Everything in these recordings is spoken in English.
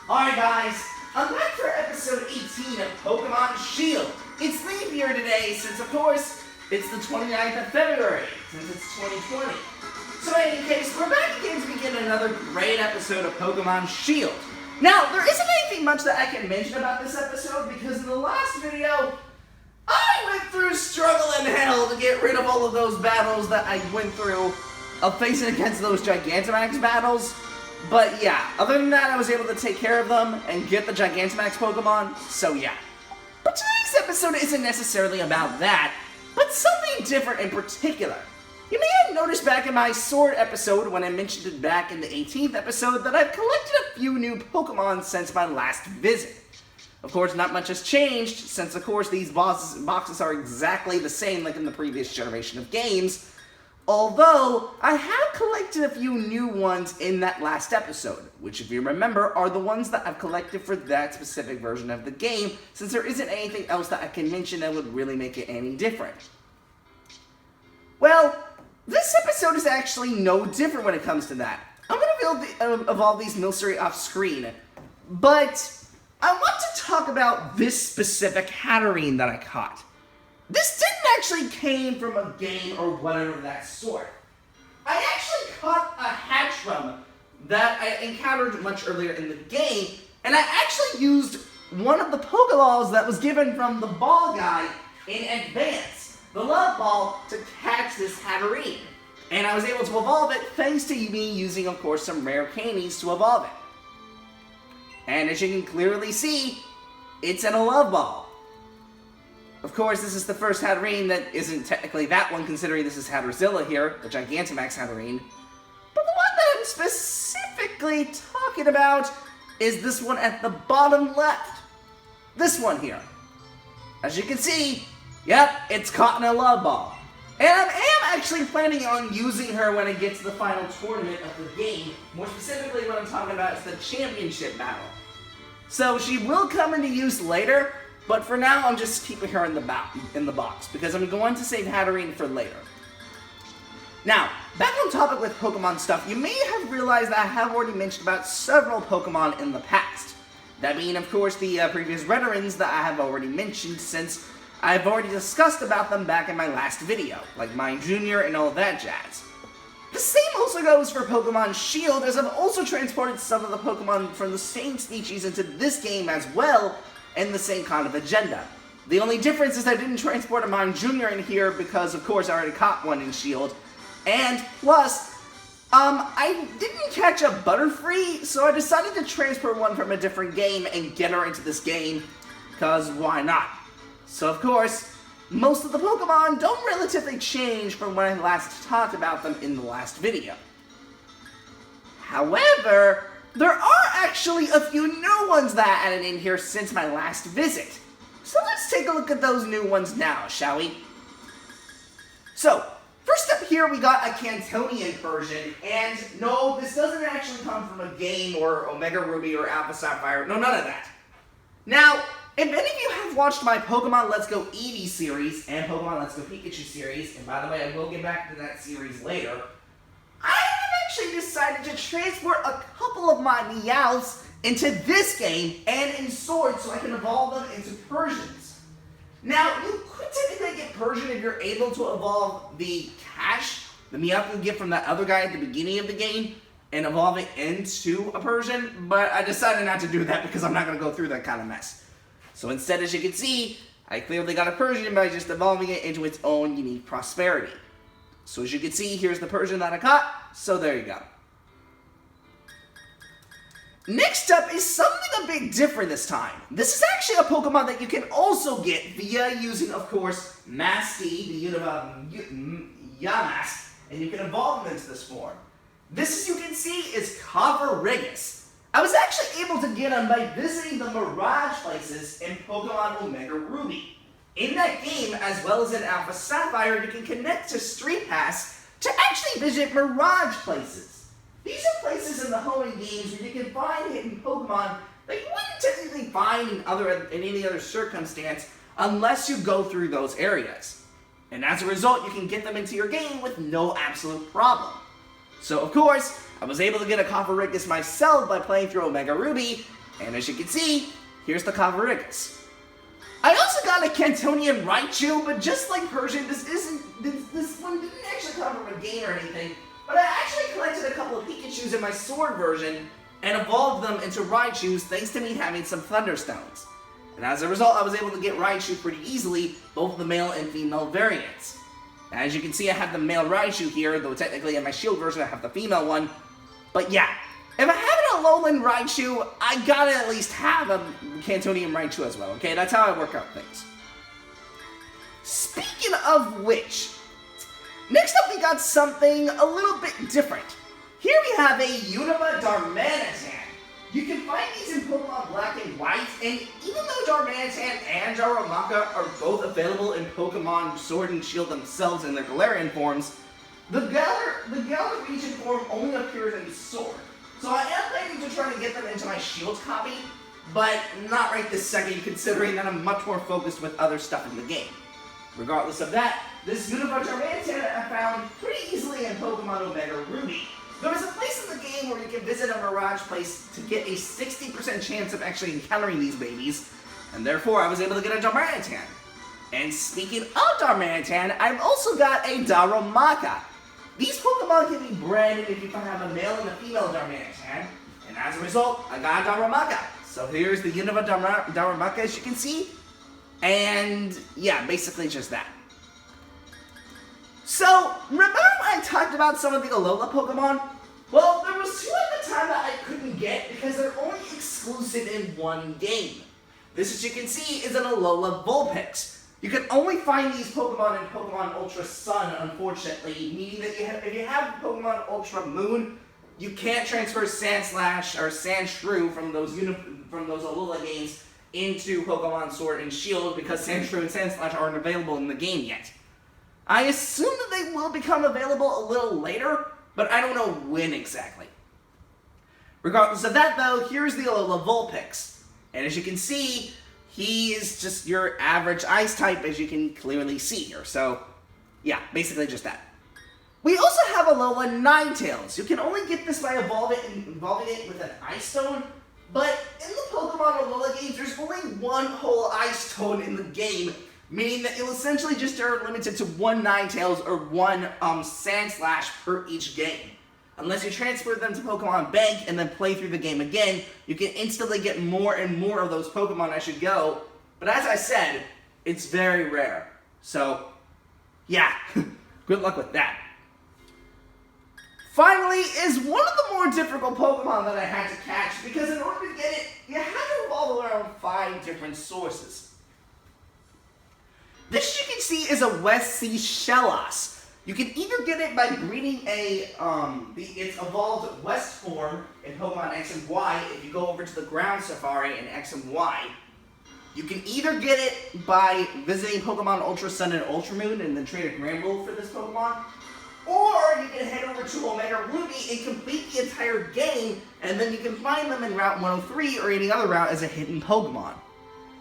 Alright guys, I'm back for episode 18 of Pokemon Shield. It's leap year today since of course it's the 29th of February, since it's 2020. So in any case, we're back again to begin another great episode of Pokemon Shield. Now, there isn't anything much that I can mention about this episode because in the last video, I went through struggle and hell to get rid of all of those battles that I went through of facing against those Gigantamax battles. But yeah, other than that, I was able to take care of them and get the Gigantamax Pokemon, so yeah. But today's episode isn't necessarily about that, but something different in particular. You may have noticed back in my Sword episode, when I mentioned it back in the 18th episode, that I've collected a few new Pokemon since my last visit. Of course, not much has changed, since of course these boxes are exactly the same like in the previous generation of games, although I have collected a few new ones in that last episode, which if you remember are the ones that I've collected for that specific version of the game, since there isn't anything else that I can mention that would really make it any different. Well, this episode is actually no different when it comes to that. I'm going to evolve these Milcery off screen, but I want to talk about this specific Hatterene that I caught. This didn't actually came from a game or whatever of that sort. I actually caught a Hatchram that I encountered much earlier in the game, and I actually used one of the Pokeballs that was given from the ball guy in advance, the Love Ball, to catch this Hatterene. And I was able to evolve it thanks to me using, of course, some rare candies to evolve it. And as you can clearly see, it's in a Love Ball. Of course, this is the first Hatterene that isn't technically that one, considering this is Hatterzilla here, the Gigantamax Hatterene. But the one that I'm specifically talking about is this one at the bottom left. This one here. As you can see, yep, it's caught in a Love Ball. And I am actually planning on using her when I get to the final tournament of the game. More specifically, what I'm talking about is the championship battle. So she will come into use later, but for now I'm just keeping her in the box, because I'm going to save Hatterene for later. Now, back on topic with Pokemon stuff, you may have realized that I have already mentioned about several Pokemon in the past. That being, of course, the previous Redderins that I have already mentioned, since I've already discussed about them back in my last video, like Mine Jr. and all that jazz. The same also goes for Pokemon Shield, as I've also transported some of the Pokemon from the same species into this game as well, and the same kind of agenda. The only difference is I didn't transport a Mine Jr. in here because, of course, I already caught one in Shield, and plus, I didn't catch a Butterfree, so I decided to transport one from a different game and get her into this game, because why not? So, of course, most of the Pokemon don't relatively change from when I last talked about them in the last video. However, there are actually a few new ones that I added in here since my last visit. So let's take a look at those new ones now, shall we? So, first up here we got a Cantonian version, and no, this doesn't actually come from a game or Omega Ruby or Alpha Sapphire, no, none of that. Now, if any of you have watched my Pokemon Let's Go Eevee series and Pokemon Let's Go Pikachu series, and by the way, I will get back to that series later, I have actually decided to transport a couple of my Meowths into this game and in Sword so I can evolve them into Persians. Now, you could technically get Persian if you're able to evolve the Cash, the Meowth you get from that other guy at the beginning of the game, and evolve it into a Persian, but I decided not to do that because I'm not going to go through that kind of mess. So instead, as you can see, I clearly got a Persian by just evolving it into its own unique prosperity. So as you can see, here's the Persian that I caught, so there you go. Next up is something a bit different this time. This is actually a Pokemon that you can also get via using, of course, Masty, the unit of Yamask, and you can evolve them into this form. This, as you can see, is Cofagrigus. I was actually able to get him by visiting the Mirage places in Pokemon Omega Ruby. In that game, as well as in Alpha Sapphire, you can connect to Street Pass to actually visit Mirage places. These are places in the home games where you can find hidden Pokemon that you wouldn't technically find in any other circumstance unless you go through those areas. And as a result, you can get them into your game with no absolute problem. So, of course, I was able to get a Cofagrigus myself by playing through Omega Ruby, And as you can see, here's the Cavarigas. I also got a Cantonian Raichu, but just like Persian, this one didn't actually come from a game or anything, but I actually collected a couple of Pikachus in my Sword version and evolved them into Raichus thanks to me having some Thunderstones. And as a result, I was able to get Raichu pretty easily, both the male and female variants. As you can see, I have the male Raichu here, though technically in my Shield version I have the female one. But yeah, if I have an Alolan Raichu, I gotta at least have a Cantonian Raichu as well, okay? That's how I work out things. Speaking of which, next up we got something a little bit different. Here we have a Unova Darmanitan. You can find these in Pokemon Black and White, and even though Darmanitan and Darumaka are both available in Pokemon Sword and Shield themselves in their Galarian forms, the Galar region form only appears in Sword. So I am planning to try to get them into my Shield copy, but not right this second, considering that I'm much more focused with other stuff in the game. Regardless of that, this Unova Darmanitan I found pretty easily in Pokemon Omega Ruby. There is a place in the game where you can visit a Mirage place to get a 60% chance of actually encountering these babies, and therefore I was able to get a Darmanitan. And speaking of Darmanitan, I've also got a Darumaka. These Pokemon can be bred if you can have a male and a female Darmanitan, and as a result, I got a Darumaka. So here's the Unova Darumaka as you can see, and yeah, basically just that. So, remember when I talked about some of the Alola Pokemon? Well, there was two at the time that I couldn't get because they're only exclusive in one game. This, as you can see, is an Alola Vulpix. You can only find these Pokemon in Pokemon Ultra Sun, unfortunately, meaning that if you have Pokemon Ultra Moon, you can't transfer Sandslash or Sandshrew from those Alola games into Pokemon Sword and Shield because Sandshrew and Sandslash aren't available in the game yet. I assume that they will become available a little later, but I don't know when exactly. Regardless of that though, here's the Alola Vulpix. And as you can see, he is just your average ice type as you can clearly see here. So, yeah, basically just that. We also have Alola Ninetales. You can only get this by evolving it with an Ice Stone, but in the Pokemon Alola games, there's only one whole Ice Stone in the game, meaning that you'll essentially just are limited to one Ninetales or one Sandslash per each game. Unless you transfer them to Pokemon Bank and then play through the game again, you can instantly get more and more of those Pokemon as you go. But as I said, it's very rare. So, yeah, good luck with that. Finally, is one of the more difficult Pokemon that I had to catch, because in order to get it, you have to revolve around 5 different sources. This, you can see, is a West Sea Shellos. You can either get it by breeding its evolved West form in Pokemon X and Y if you go over to the Ground Safari in X and Y. You can either get it by visiting Pokemon Ultra Sun and Ultra Moon and then trade a Granbull for this Pokemon. Or you can head over to Omega Ruby and complete the entire game, and then you can find them in Route 103 or any other route as a hidden Pokemon.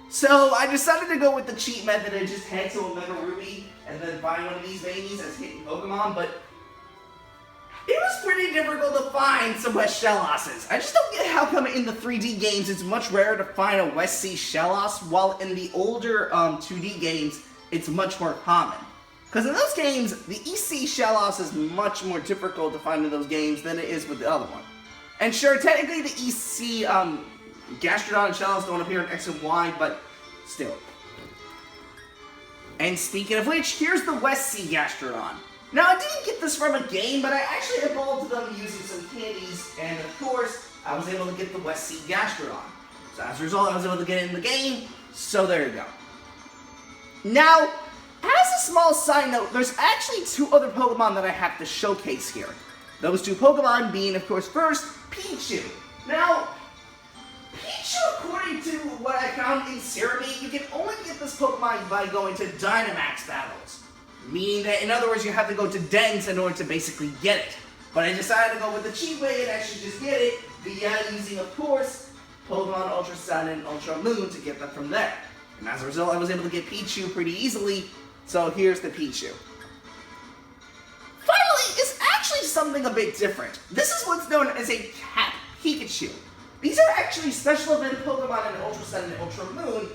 So I decided to go with the cheat method and just head to Omega Ruby and then find one of these babies as hidden Pokemon, but it was pretty difficult to find some West Shellosses. I just don't get how come in the 3D games it's much rarer to find a West Sea Shellos, while in the older 2D games it's much more common. Because in those games, the East Sea Shellos is much more difficult to find in those games than it is with the other one. And sure, technically the East Sea Gastrodon and Shellos don't appear in X and Y, but still. And speaking of which, here's the West Sea Gastrodon. Now, I didn't get this from a game, but I actually evolved them using some candies, and of course, I was able to get the West Sea Gastrodon. So as a result, I was able to get it in the game, so there you go. Now, as a small side note, there's actually 2 other Pokemon that I have to showcase here. Those 2 Pokemon being, of course, first, Pichu. Now, Pichu, according to what I found in Serebii, you can only get this Pokemon by going to Dynamax battles. Meaning that, in other words, you have to go to dens in order to basically get it. But I decided to go with the cheap way and actually just get it via using, of course, Pokemon Ultra Sun and Ultra Moon to get them from there. And as a result, I was able to get Pichu pretty easily, so here's the Pichu. Finally, it's actually something a bit different. This is what's known as a Cap Pikachu. These are actually special event Pokemon in Ultra Sun and Ultra Moon,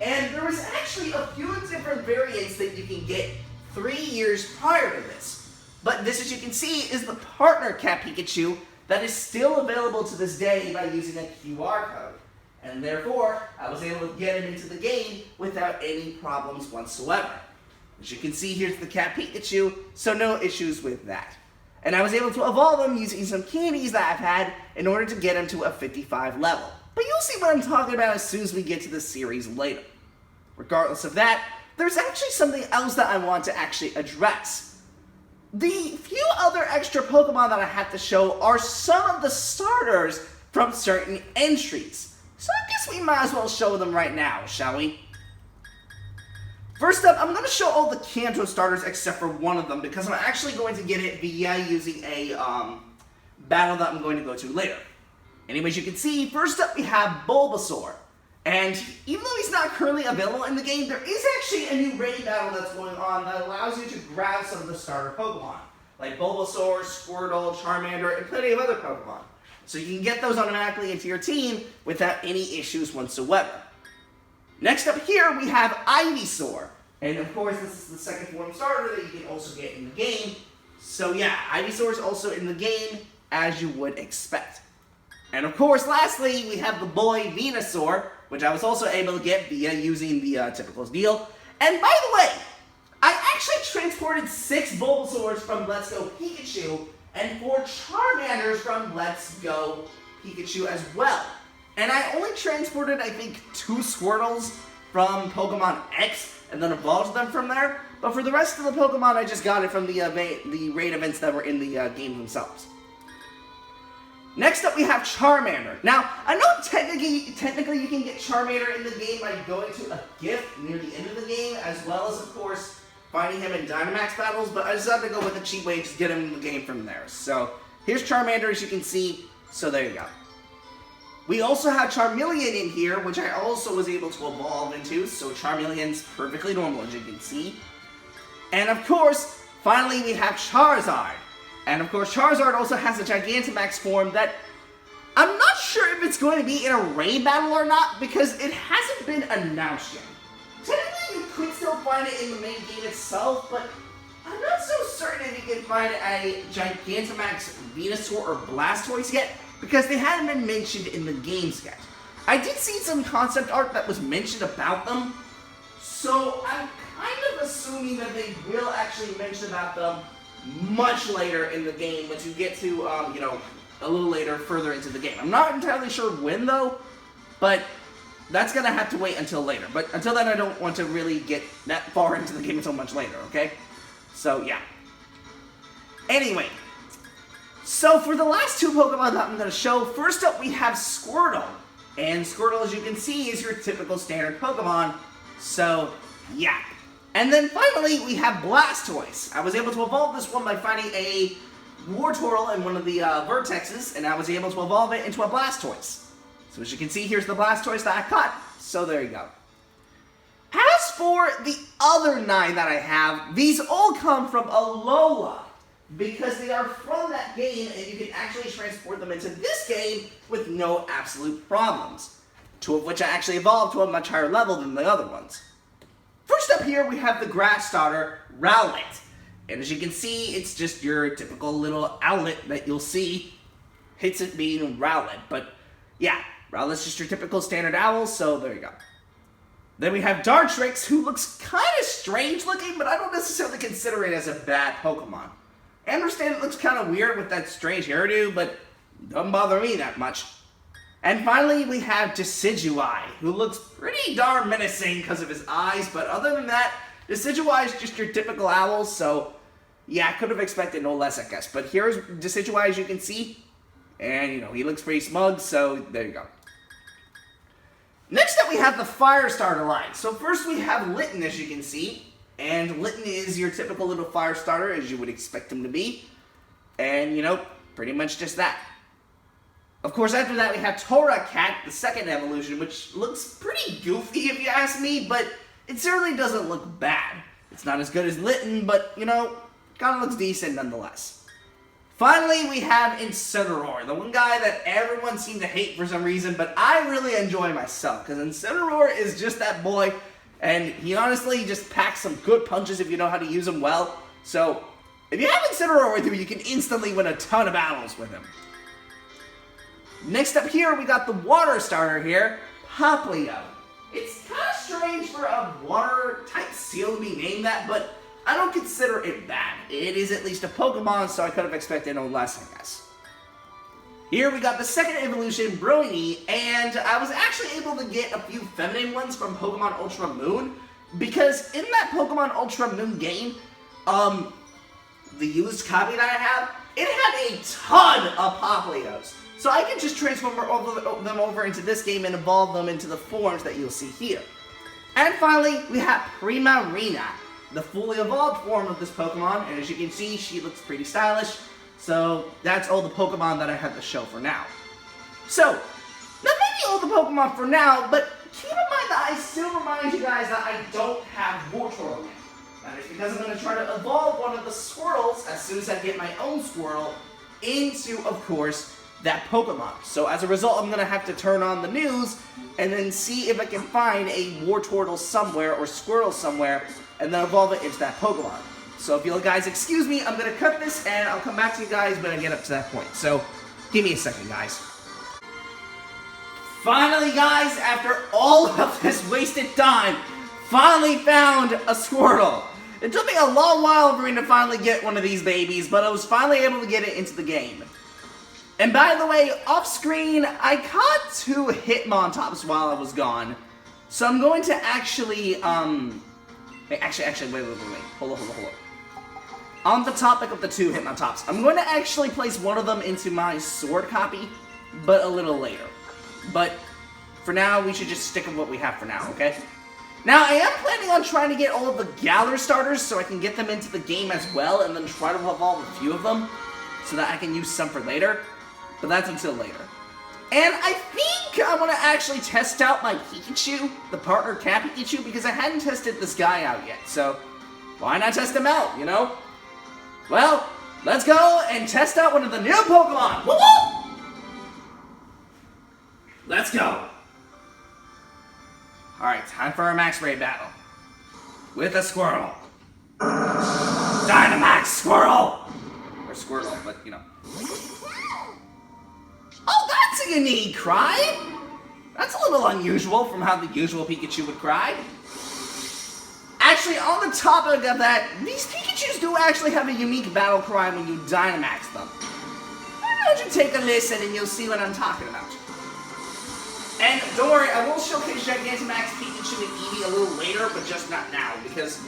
and there was actually a few different variants that you can get 3 years prior to this. But this, as you can see, is the partner Cat Pikachu that is still available to this day by using a QR code. And therefore, I was able to get him into the game without any problems whatsoever. As you can see, here's the Cat Pikachu, so no issues with that. And I was able to evolve him using some candies that I've had in order to get him to a 55 level. But you'll see what I'm talking about as soon as we get to the series later. Regardless of that, there's actually something else that I want to actually address. The few other extra Pokemon that I have to show are some of the starters from certain entries. So I guess we might as well show them right now, shall we? First up, I'm going to show all the Kanto starters except for one of them because I'm actually going to get it via using a battle that I'm going to go to later. Anyways, you can see, first up we have Bulbasaur. And even though he's not currently available in the game, there is actually a new raid battle that's going on that allows you to grab some of the starter Pokemon, like Bulbasaur, Squirtle, Charmander, and plenty of other Pokemon. So you can get those automatically into your team without any issues whatsoever. Next up here, we have Ivysaur. And of course, this is the second form starter that you can also get in the game. So yeah, Ivysaur is also in the game, as you would expect. And of course, lastly, we have the boy Venusaur, which I was also able to get via using the typical deal. And by the way, I actually transported 6 Bulbasaurs from Let's Go Pikachu and 4 Charmanders from Let's Go Pikachu as well. And I only transported, I think, 2 Squirtles from Pokemon X and then evolved them from there. But for the rest of the Pokemon, I just got it from the raid events that were in the game themselves. Next up, we have Charmander. Now, I know technically you can get Charmander in the game by going to a gift near the end of the game, as well as, of course, finding him in Dynamax battles, but I decided to go with a cheap way to just get him in the game from there. So, here's Charmander, as you can see, so there you go. We also have Charmeleon in here, which I also was able to evolve into, so Charmeleon's perfectly normal, as you can see. And of course, finally we have Charizard. And of course, Charizard also has a Gigantamax form that I'm not sure if it's going to be in a raid battle or not, because it hasn't been announced yet. Technically, you could still find it in the main game itself, but I'm not so certain if you can find a Gigantamax Venusaur or Blastoise yet, because they hadn't been mentioned in the games yet. I did see some concept art that was mentioned about them, so I'm kind of assuming that they will actually mention about them much later in the game, once you get to, you know, a little later, further into the game. I'm not entirely sure when, though, but that's gonna have to wait until later. But until then, I don't want to really get that far into the game until much later, okay? So, yeah. Anyway, so for the last 2 Pokemon that I'm gonna show, first up we have Squirtle. And Squirtle, as you can see, is your typical standard Pokemon, so, yeah. And then finally, we have Blastoise. I was able to evolve this one by finding a Wartortle in one of the vertexes, and I was able to evolve it into a Blastoise. So as you can see, here's the Blastoise that I caught. So there you go. As for the other 9 that I have, these all come from Alola, because they are from that game, and you can actually transport them into this game with no absolute problems. 2 of which I actually evolved to a much higher level than the other ones. First up here, we have the grass starter, Rowlet. And as you can see, it's just your typical little owlet that you'll see. Hits it being Rowlet. But yeah, Rowlet's just your typical standard owl, so there you go. Then we have Dartrix, who looks kind of strange looking, but I don't necessarily consider it as a bad Pokemon. I understand it looks kind of weird with that strange hairdo, but it doesn't bother me that much. And finally, we have Decidueye, who looks pretty darn menacing because of his eyes, but other than that, Decidueye is just your typical owl, so yeah, I could have expected no less, I guess. But here's Decidueye, as you can see, and you know, he looks pretty smug, so there you go. Next up, we have the Fire Starter line. So first we have Litten, as you can see, and Litten is your typical little fire starter, as you would expect him to be, and you know, pretty much just that. Of course, after that, we have Torracat, the second evolution, which looks pretty goofy, if you ask me, but it certainly doesn't look bad. It's not as good as Litten, but, you know, kind of looks decent nonetheless. Finally, we have Incineroar, the one guy that everyone seemed to hate for some reason, but I really enjoy myself, because Incineroar is just that boy, and he honestly just packs some good punches if you know how to use them well. So, if you have Incineroar with you, you can instantly win a ton of battles with him. Next up here, we got the water starter here, Popplio. It's kind of strange for a water-type seal to be named that, but I don't consider it bad. It is at least a Pokemon, so I could have expected no less, I guess. Here we got the second evolution, Bronny, and I was actually able to get a few feminine ones from Pokemon Ultra Moon, because in that Pokemon Ultra Moon game, the used copy that I have, it had a ton of Poplios. So I can just transform them over into this game and evolve them into the forms that you'll see here. And finally, we have Primarina, the fully evolved form of this Pokemon, and as you can see, she looks pretty stylish. So that's all the Pokemon that I have to show for now. So, that may be all the Pokemon for now, but keep in mind that I still remind you guys that I don't have Wartortle yet. That is because I'm going to try to evolve one of the Squirtles as soon as I get my own Squirtle into, of course, that Pokemon. So as a result, I'm going to have to turn on the news and then see if I can find a Wartortle somewhere or Squirtle somewhere and then evolve it into that Pokemon. So if you'll guys excuse me, I'm going to cut this and I'll come back to you guys when I get up to that point. So give me a second, guys. Finally, guys, after all of this wasted time, finally found a Squirtle. It took me a long while for me to finally get one of these babies, but I was finally able to get it into the game. And by the way, off screen, I caught 2 Hitmontops while I was gone. So I'm going to actually, wait, hold on. On the topic of the 2 Hitmontops, I'm going to actually place one of them into my sword copy, but a little later. But for now, we should just stick with what we have for now, okay? Now, I am planning on trying to get all of the Galar starters so I can get them into the game as well, and then try to evolve a few of them so that I can use some for later. But that's until later. And I think I want to actually test out my Pikachu, the partner Cat Pikachu, because I hadn't tested this guy out yet. So, why not test him out, you know? Well, let's go and test out one of the new Pokemon! Woo-woo! Let's go! Alright, time for our Max Raid battle. With a Squirtle. Dynamax Squirtle! Or Squirtle, but, you know. Oh, that's a unique cry! That's a little unusual from how the usual Pikachu would cry. Actually, on the topic of that, these Pikachus do actually have a unique battle cry when you Dynamax them. Why don't you take a listen and you'll see what I'm talking about. And don't worry, I will showcase Gigantamax, Pikachu, and Eevee a little later, but just not now, because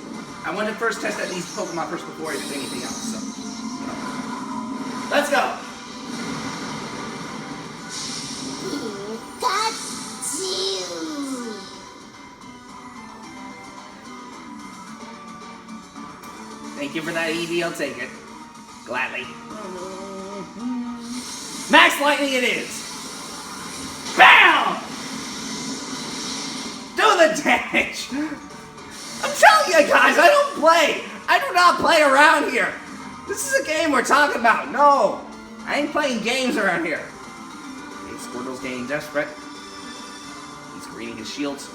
I want to first test out these Pokemon first before I do anything else, so. Let's go! Thank you for that, Eevee. I'll take it. Gladly. Max Lightning it is! BAM! Do the damage! I'm telling you guys, I don't play! I do not play around here! This is a game we're talking about. No! I ain't playing games around here. Okay, Squirtle's getting desperate. He's greening his shields.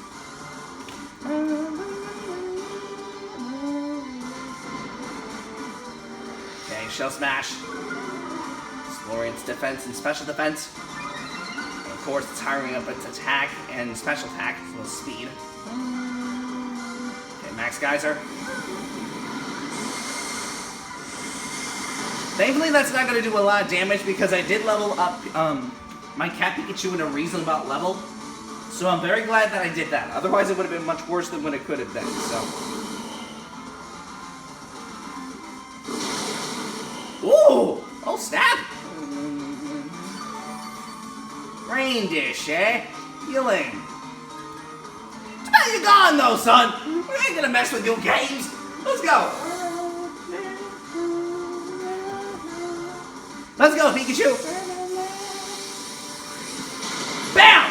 Okay, Shell Smash. Lowering its defense and special defense. And of course, it's hiring up its attack and special attack for speed. Okay, Max Geyser. Thankfully, that's not going to do a lot of damage because I did level up my Cat Pikachu in a reasonable level. So I'm very glad that I did that. Otherwise, it would have been much worse than what it could have been. So. Ooh! Oh, snap! Rain Dish, eh? Healing. Now you're gone, though, son! We ain't gonna mess with your games! Let's go! Let's go, Pikachu! BAM!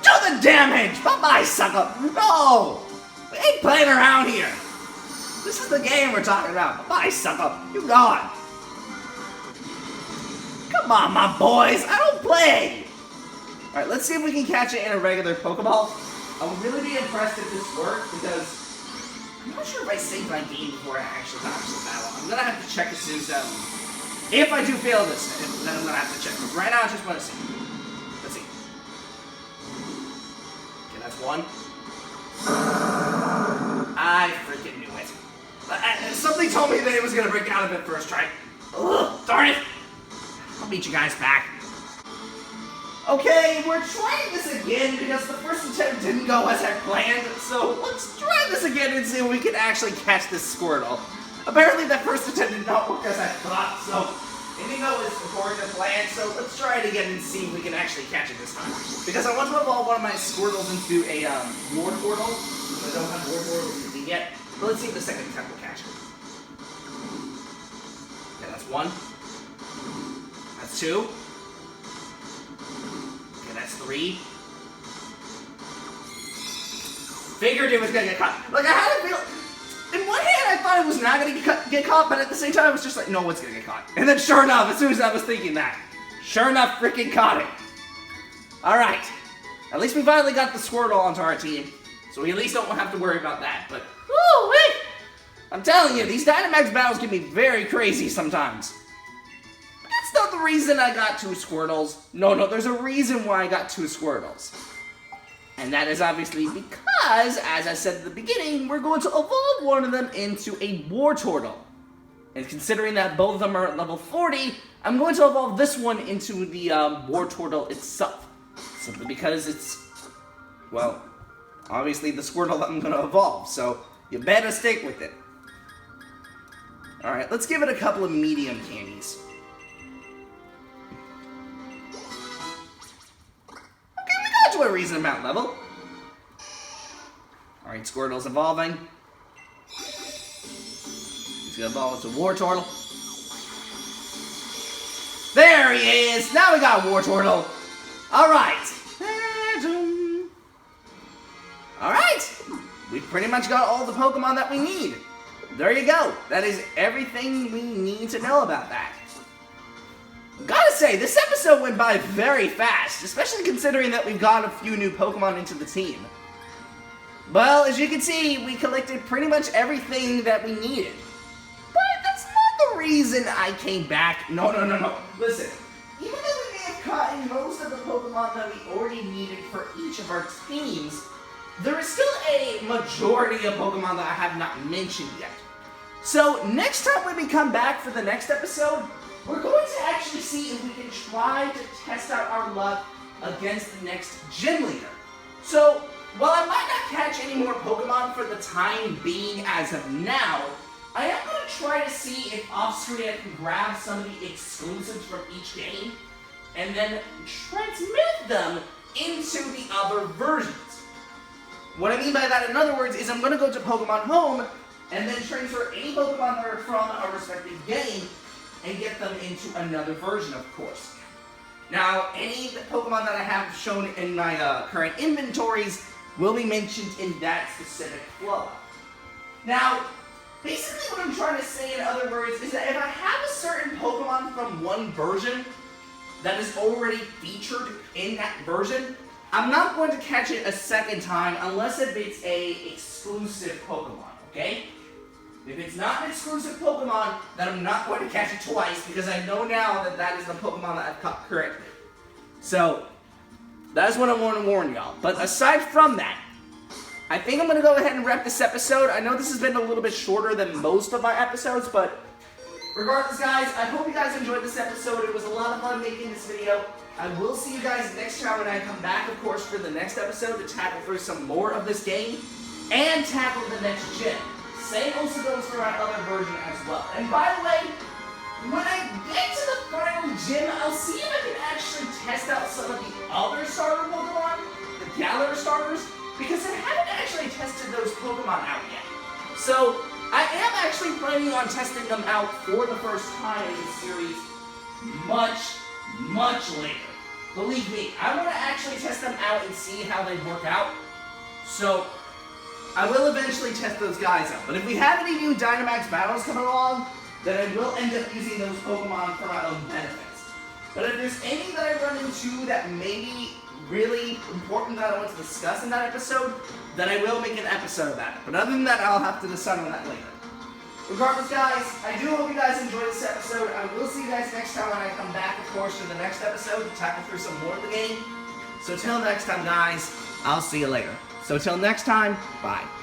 Do the damage! Bye-bye, sucker! No! We ain't playing around here! This is the game we're talking about. Bye-bye, sucker! You gone! Come on, my boys, I don't play! Alright, let's see if we can catch it in a regular Pokeball. I would really be impressed if this worked, because I'm not sure if I saved my game before I actually got to the battle. I'm gonna have to check as soon as, if I do fail this, then I'm gonna have to check. But right now, I just want to see. Let's see. Okay, that's one. I freaking knew it. Something told me that it was gonna break out of it first try. Ugh, darn it! I'll meet you guys back. Okay, we're trying this again because the first attempt didn't go as I planned, so let's try this again and see if we can actually catch this Squirtle. Apparently that first attempt did not work as I thought, so it didn't go as according to plan, so let's try it again and see if we can actually catch it this time. Because I want to evolve one of my Squirtles into a Wartortle, because I don't have Wartortle yet, but let's see if the second attempt will catch it. Okay, that's one. That's two. Okay, that's three. Figured it was gonna get caught. Like, I had a feel. In one hand, I thought it was not gonna get caught, but at the same time, I was just like, no, it's gonna get caught. And then, sure enough, as soon as I was thinking that, sure enough, freaking caught it. All right. At least we finally got the Squirtle onto our team, so we at least don't have to worry about that. But, woo-wee! I'm telling you, these Dynamax battles can be very crazy sometimes. But that's not the reason I got 2 Squirtles. No, there's a reason why I got 2 Squirtles. And that is obviously because, as I said at the beginning, we're going to evolve one of them into a Wartortle. And considering that both of them are at level 40, I'm going to evolve this one into the Wartortle itself. Simply because it's, well, obviously the Squirtle that I'm going to evolve, so you better stick with it. Alright, let's give it a couple of medium candies. To a reasonable amount level. Alright, Squirtle's evolving. He's gonna evolve into Wartortle. There he is! Now we got Wartortle! Alright! Alright! We've pretty much got all the Pokemon that we need. There you go. That is everything we need to know about that. Gotta say, this episode went by very fast, especially considering that we've got a few new Pokemon into the team. Well, as you can see, we collected pretty much everything that we needed. But that's not the reason I came back. No. Listen, even though we may have caught most of the Pokemon that we already needed for each of our teams, there is still a majority of Pokemon that I have not mentioned yet. So, next time when we come back for the next episode, we're going to actually see if we can try to test out our luck against the next gym leader. So, while I might not catch any more Pokemon for the time being as of now, I am going to try to see if off-screen I can grab some of the exclusives from each game and then transmit them into the other versions. What I mean by that, in other words, is I'm going to go to Pokemon Home and then transfer any Pokemon that are from a respective game and get them into another version, of course. Now, any Pokemon that I have shown in my current inventories will be mentioned in that specific flow. Now, basically what I'm trying to say, in other words, is that if I have a certain Pokemon from one version that is already featured in that version, I'm not going to catch it a second time unless if it's a exclusive Pokemon, okay? If it's not an exclusive Pokemon, then I'm not going to catch it twice because I know now that that is the Pokemon that I've caught currently. So, that's what I want to warn y'all. But aside from that, I think I'm going to go ahead and wrap this episode. I know this has been a little bit shorter than most of my episodes, but regardless, guys, I hope you guys enjoyed this episode. It was a lot of fun making this video. I will see you guys next time when I come back, of course, for the next episode to tackle through some more of this game and tackle the next gym. Same also goes for my other version as well. And by the way, when I get to the final gym, I'll see if I can actually test out some of the other starter Pokemon, the Galar starters, because I haven't actually tested those Pokemon out yet. So, I am actually planning on testing them out for the first time in the series much later. Believe me, I want to actually test them out and see how they work out. So, I will eventually test those guys out. But if we have any new Dynamax battles coming along, then I will end up using those Pokemon for my own benefits. But if there's any that I run into that may be really important that I want to discuss in that episode, then I will make an episode of that. But other than that, I'll have to decide on that later. Regardless, guys, I do hope you guys enjoyed this episode. I will see you guys next time when I come back, of course, to the next episode to tackle through some more of the game. So till next time, guys, I'll see you later. So till next time, bye.